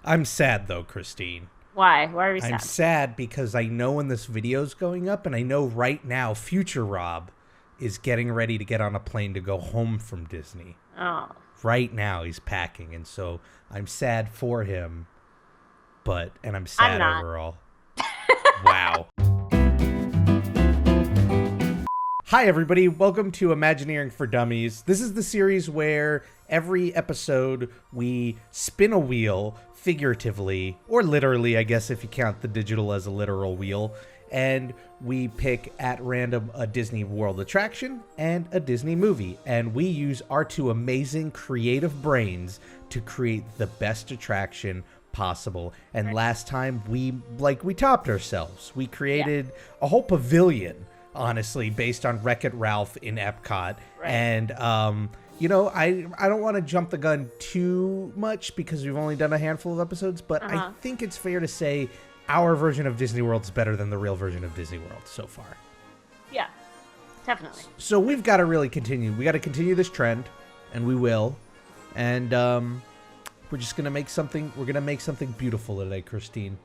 I'm sad, though, Christine. Why? Why are we I'm sad? sad because I know when this video's going up, and I know right now future Rob is getting ready to get on a plane to go home from Disney. Oh. Right now he's packing, and so I'm sad for him, and I'm I'm sad not. overall. Wow. Hi, everybody. Welcome to Imagineering for Dummies. This is the series where every episode we spin a wheel, figuratively, or literally, I guess if you count the digital as a literal wheel, and we pick at random a Disney World attraction and a Disney movie. And we use our two amazing creative brains to create the best attraction possible. And last time we topped ourselves. We created a whole pavilion, honestly, based on Wreck-It Ralph in Epcot. Right. And I don't want to jump the gun too much because we've only done a handful of episodes, but I think it's fair to say our version of Disney World is better than the real version of Disney World so far. Yeah, definitely. So we've got to really continue. We got to continue this trend, and we will. And we're just gonna make something. We're gonna make something beautiful today, Christine.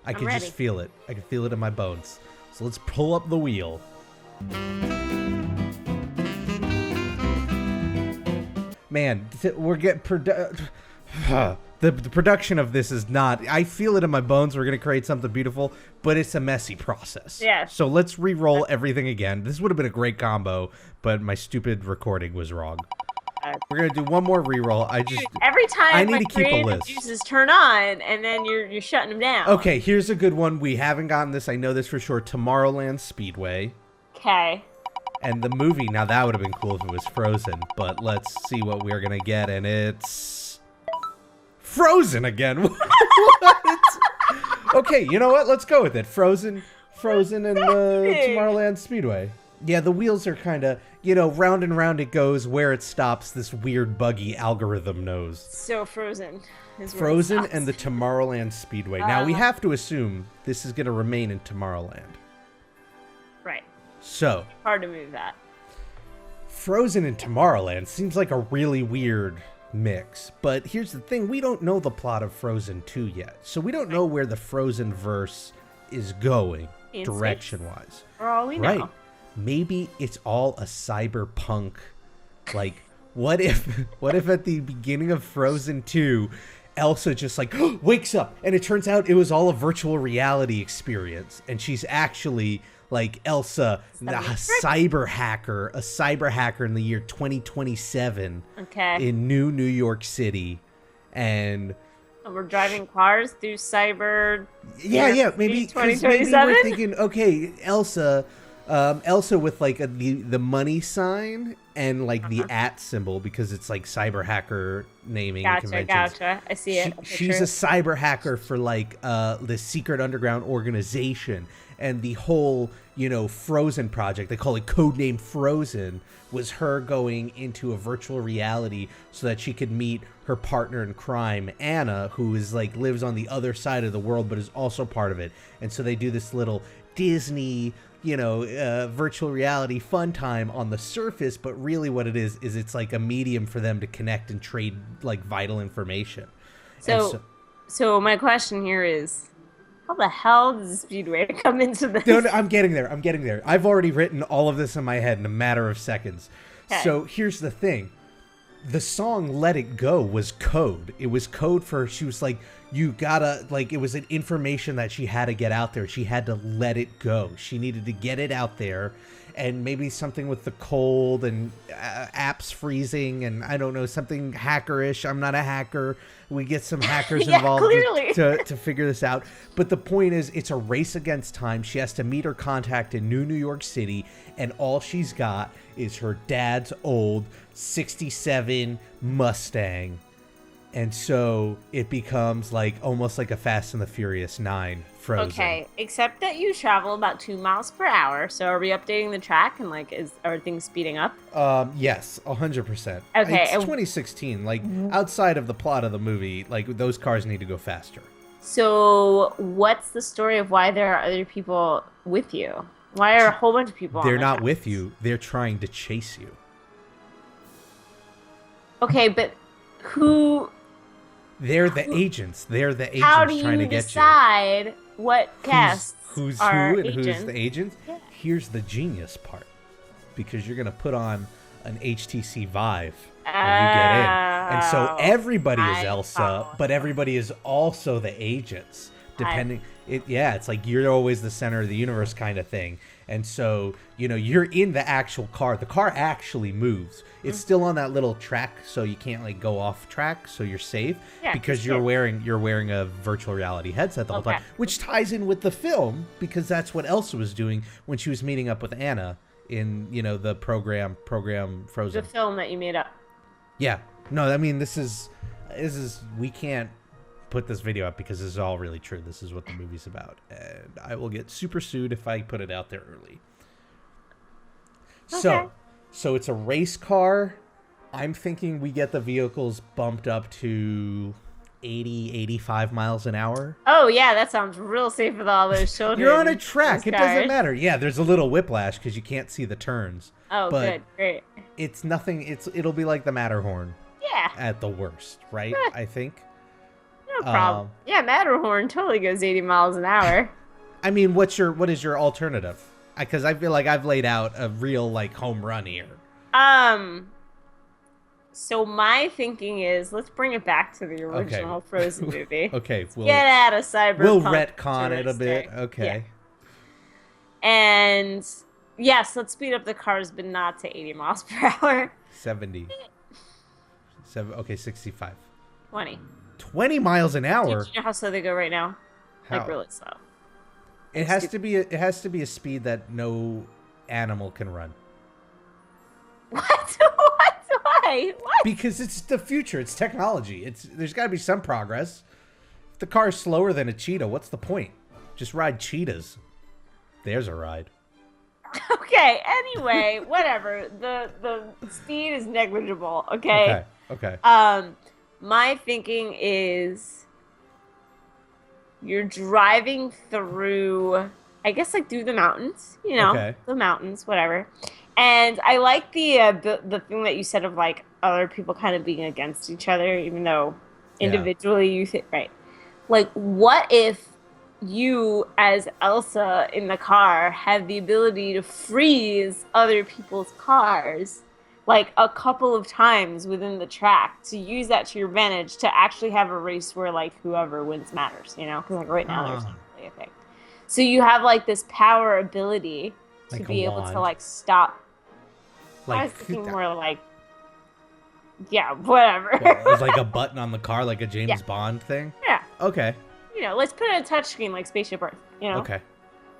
I can just feel it. I can feel it in my bones. So let's pull up the wheel. Man, we're getting the production of this is not. I feel it in my bones. We're gonna create something beautiful, but it's a messy process. Yeah. So let's re-roll everything again. This would have been a great combo, but my stupid recording was wrong. We're gonna do one more re-roll. Every time I need my to keep a creative list. juices turn on, and then you're shutting them down. Okay, here's a good one. We haven't gotten this. I know this for sure. Tomorrowland Speedway. Okay. And the movie, now that would have been cool if it was Frozen, but let's see what we're gonna get, and it's Frozen again. What? Okay, you know what? Let's go with it. Frozen and the Tomorrowland Speedway. Yeah, the wheels are kind of, round and round it goes. Where it stops, this weird buggy algorithm knows. So Frozen is where Frozen it stops. and the Tomorrowland Speedway. Now, we have to assume this is going to remain in Tomorrowland. Right. So, Hard to move that. Frozen and Tomorrowland seems like a really weird mix. But here's the thing. We don't know the plot of Frozen 2 yet. So we don't know where the Frozen verse is going, direction-wise. For all we know. Right. Maybe it's all a cyberpunk, like, what if at the beginning of Frozen 2, Elsa just wakes up and it turns out it was all a virtual reality experience and she's actually like Elsa, a cyber hacker in the year 2027 in New York City. And we're driving cars through cyber. Yeah, maybe 2027. We're thinking, okay, Elsa with the money sign and the @ symbol because it's cyber hacker naming conventions. Gotcha. I see it. She's a cyber hacker for the secret underground organization, and the whole Frozen project, they call it codename Frozen, was her going into a virtual reality so that she could meet her partner in crime, Anna, who is lives on the other side of the world but is also part of it. And so they do this little Disney virtual reality fun time on the surface, but really what it is it's a medium for them to connect and trade vital information. So my question here is, how the hell does Speedway come into this? No, I'm getting there. I've already written all of this in my head in a matter of seconds. Okay. So here's the thing. The song Let It Go was code. It was code for, she was you gotta, it was an information that she had to get out there. She had to let it go. She needed to get it out there. And maybe something with the cold and apps freezing and I don't know, something hackerish. I'm not a hacker. We get some hackers involved to figure this out. But the point is, it's a race against time. She has to meet her contact in New York City, and all she's got is her dad's old 67 Mustang. And so it becomes almost like a Fast and the Furious 9 Frozen. Okay, except that you travel about 2 miles per hour. So are we updating the track and are things speeding up? Yes, 100%. Okay, it's 2016. Outside of the plot of the movie, those cars need to go faster. So what's the story of why there are other people with you? Why are a whole bunch of people? They're not with you. They're trying to chase you. Okay, but who? They're the agents. They're the agents How do trying to you get you. decide what casts Who's are who and agents? who's the agents? Yeah. Here's the genius part. Because you're going to put on an HTC Vive when you get in. And so everybody is Elsa, but everybody is also the agents. Depending, it's like you're always the center of the universe kind of thing. And so, you're in the actual car. The car actually moves. It's still on that little track, so you can't like go off track, so you're safe because you're wearing a virtual reality headset the whole time, which ties in with the film because that's what Elsa was doing when she was meeting up with Anna in the program Frozen. The film that you made up. Yeah. No, I mean this is we can't put this video up because this is all really true. This is what the movie's about, and I will get super sued if I put it out there early. Okay. So it's a race car. I'm thinking we get the vehicles bumped up to 80, 85 miles an hour. Oh, yeah, that sounds real safe with all those children. You're on a track. It doesn't matter. Yeah, there's a little whiplash because you can't see the turns. Oh, but good. Great. It's nothing. It'll be like the Matterhorn. Yeah. At the worst, right? I think. No problem. Yeah, Matterhorn totally goes 80 miles an hour. I mean, what is your alternative? Because I feel like I've laid out a real like home run here. So my thinking is, let's bring it back to the original Frozen movie. Okay, get out of Cyberpunk. We'll retcon it a bit. Okay. Yeah. And yes, let's speed up the cars, but not to 80 miles per hour. 70. 65. 20. 20 miles an hour. Do you know how slow they go right now? How? Like really slow. It has to be a speed that no animal can run. What? Why? What? Because it's the future. It's technology. There's got to be some progress. If the car's slower than a cheetah, what's the point? Just ride cheetahs. There's a ride. Okay. Anyway, whatever. The speed is negligible. Okay. Okay. My thinking is you're driving through, I guess, like through the mountains. The mountains, whatever. And I like the thing that you said of like other people kind of being against each other, even though individually you think right. Like, what if you, as Elsa in the car, have the ability to freeze other people's cars, like a couple of times within the track, to use that to your advantage to actually have a race where like whoever wins matters, because like right now there's not really a thing. So you have like this power ability to like be able to like stop. Like, I was thinking more like, whatever. It's like a button on the car, like a James Bond thing? Yeah. Okay. Let's put it on a touchscreen like Spaceship Earth, Okay.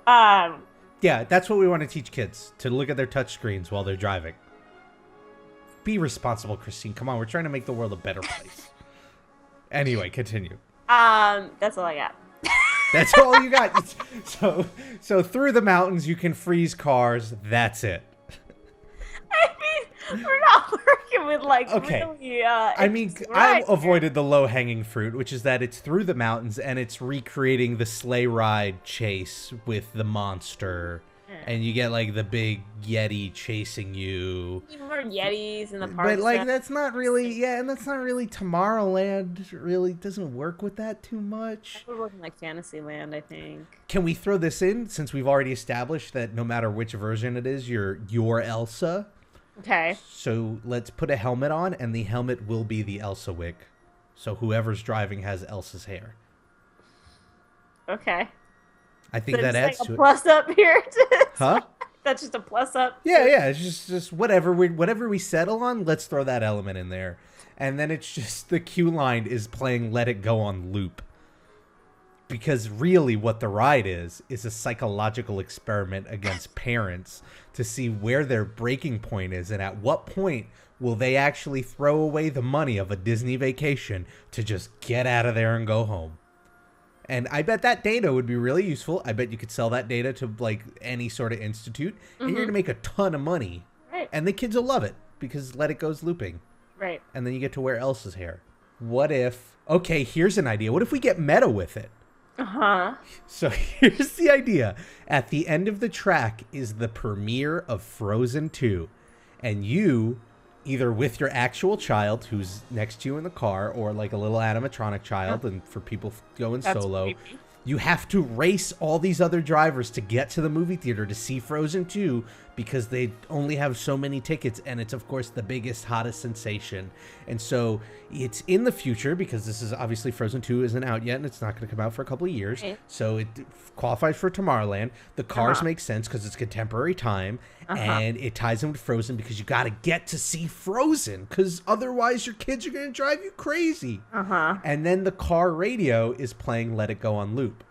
Yeah, that's what we want to teach kids, to look at their touchscreens while they're driving. Be responsible, Christine. Come on, we're trying to make the world a better place. Anyway, continue. That's all I got. That's all you got. So through the mountains, you can freeze cars. That's it. I mean, we're not working with like really. I avoided the low-hanging fruit, which is that it's through the mountains and it's recreating the sleigh ride chase with the monster, and you get like the big Yeti chasing you. More Yetis in the park. But like that's not really, and that's not really Tomorrowland. It really doesn't work with that too much. We're working like Fantasyland, I think. Can we throw this in since we've already established that no matter which version it is, you're Elsa? Okay. So let's put a helmet on, and the helmet will be the Elsa wig. So whoever's driving has Elsa's hair. Okay. I think that adds like to a plus up here. Huh? That's just a plus up. Yeah. It's just whatever we settle on. Let's throw that element in there, and then it's just the cue line is playing "Let It Go" on loop. Because really what the ride is a psychological experiment against parents to see where their breaking point is and at what point will they actually throw away the money of a Disney vacation to just get out of there and go home. And I bet that data would be really useful. I bet you could sell that data to like any sort of institute and you're going to make a ton of money. Right. And the kids will love it because Let It Go's looping. Right. And then you get to wear Elsa's hair. What if, okay, here's an idea. What if we get meta with it? Uh-huh. So here's the idea. At the end of the track is the premiere of Frozen 2. And you, either with your actual child who's next to you in the car, or like a little animatronic child, and for people going solo. Creepy. You have to race all these other drivers to get to the movie theater to see Frozen 2 because they only have so many tickets, and it's, of course, the biggest, hottest sensation. And so it's in the future because this is obviously Frozen 2 isn't out yet, and it's not going to come out for a couple of years. Okay. So it qualifies for Tomorrowland. The cars make sense because it's contemporary time, and it ties in with Frozen because you got to get to see Frozen because otherwise your kids are going to drive you crazy. And then the car radio is playing Let It Go on loop.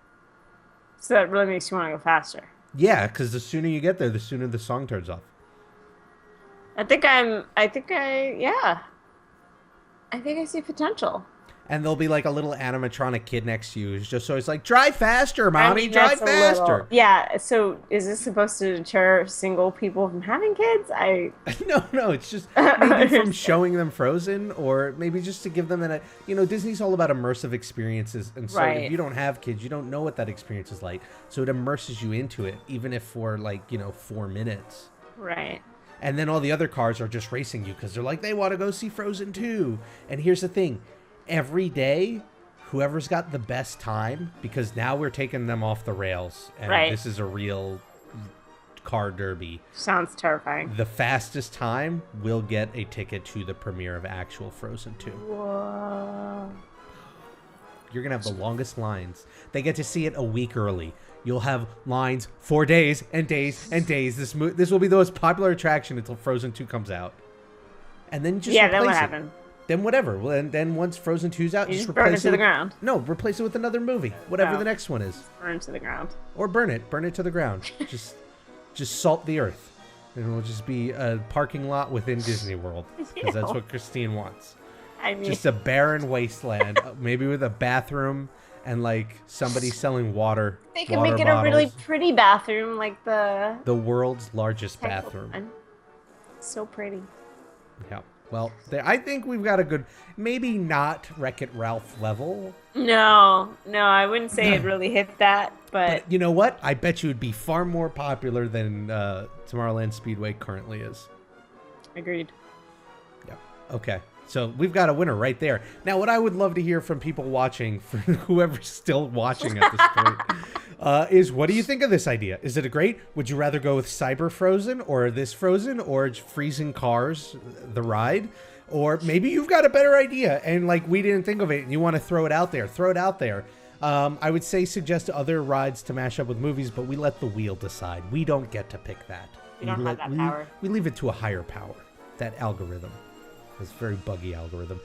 So that really makes you want to go faster. Yeah, because the sooner you get there, the sooner the song turns off. I think I see potential. And there'll be like a little animatronic kid next to you who's just always like, drive faster, mommy, drive faster. Yeah, so is this supposed to deter single people from having kids? No, it's just maybe from showing them Frozen, or maybe just to give them Disney's all about immersive experiences. And so if you don't have kids, you don't know what that experience is like. So it immerses you into it, even if for 4 minutes. Right. And then all the other cars are just racing you because they're like, they want to go see Frozen 2. And here's the thing. Every day, whoever's got the best time, because now we're taking them off the rails, and this is a real car derby. Sounds terrifying. The fastest time will get a ticket to the premiere of actual Frozen 2. Whoa. You're going to have the longest lines. They get to see it a week early. You'll have lines for days and days and days. This will be the most popular attraction until Frozen 2 comes out. And then just then what happened? Then whatever. Well, and then once Frozen 2's out, just burn it to the ground. No, replace it with another movie. Whatever the next one is. Burn it to the ground. Or burn it. Burn it to the ground. just salt the earth. And it'll just be a parking lot within Disney World. Because that's what Christine wants. Just a barren wasteland. Maybe with a bathroom and like somebody selling water. They can make it a really pretty bathroom, like the world's largest bathroom. So pretty. Yeah. Well, I think we've got a good, maybe not Wreck-It Ralph level. No, I wouldn't say it really hit that, but you know what? I bet you would be far more popular than Tomorrowland Speedway currently is. Agreed. Yeah. Okay. So we've got a winner right there. Now, what I would love to hear from people watching, for whoever's still watching at this point, is what do you think of this idea? Is it a great? Would you rather go with Cyber Frozen or this Frozen or Freezing Cars, the ride? Or maybe you've got a better idea and like we didn't think of it and you want to throw it out there. Throw it out there. I would say suggest other rides to mash up with movies, but we let the wheel decide. We don't get to pick that. We don't have that power. We leave it to a higher power, that algorithm. It's a very buggy algorithm.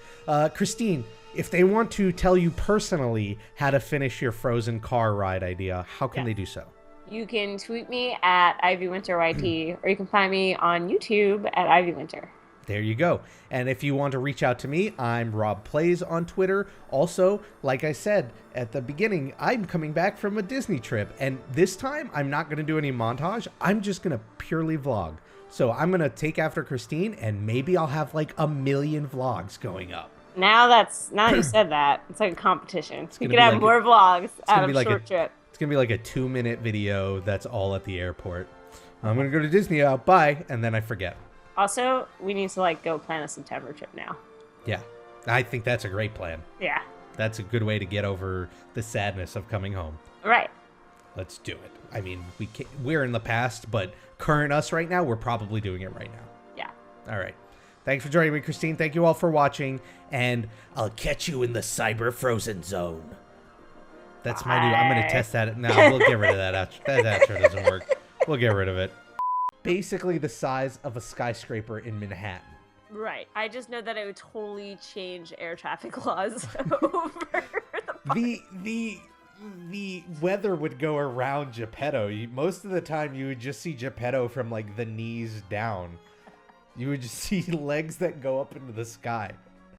Christine, if they want to tell you personally how to finish your Frozen car ride idea, how can they do so? You can tweet me at IvyWinterYT, or you can find me on YouTube at IvyWinter. There you go. And if you want to reach out to me, I'm Rob Plays on Twitter. Also, like I said at the beginning, I'm coming back from a Disney trip. And this time, I'm not going to do any montage. I'm just going to purely vlog. So I'm going to take after Christine, and maybe I'll have like 1 million vlogs going up. Now you said that, it's like a competition. You could have more vlogs out of a short trip. It's going to be like a 2-minute video that's all at the airport. I'm going to go to Disney, bye, and then I forget. Also, we need to go plan a September trip now. Yeah, I think that's a great plan. Yeah. That's a good way to get over the sadness of coming home. Right. Let's do it. I mean, we're in the past, but current us right now, we're probably doing it right now. Yeah. All right. Thanks for joining me, Christine. Thank you all for watching, and I'll catch you in the Cyber Frozen Zone. That's my new... I'm going to test that. No, we'll get rid of that. That outro doesn't work. We'll get rid of it. Basically the size of a skyscraper in Manhattan. Right. I just know that it would totally change air traffic laws over the weather would go around Geppetto. Most of the time you would just see Geppetto from the knees down. You would just see legs that go up into the sky.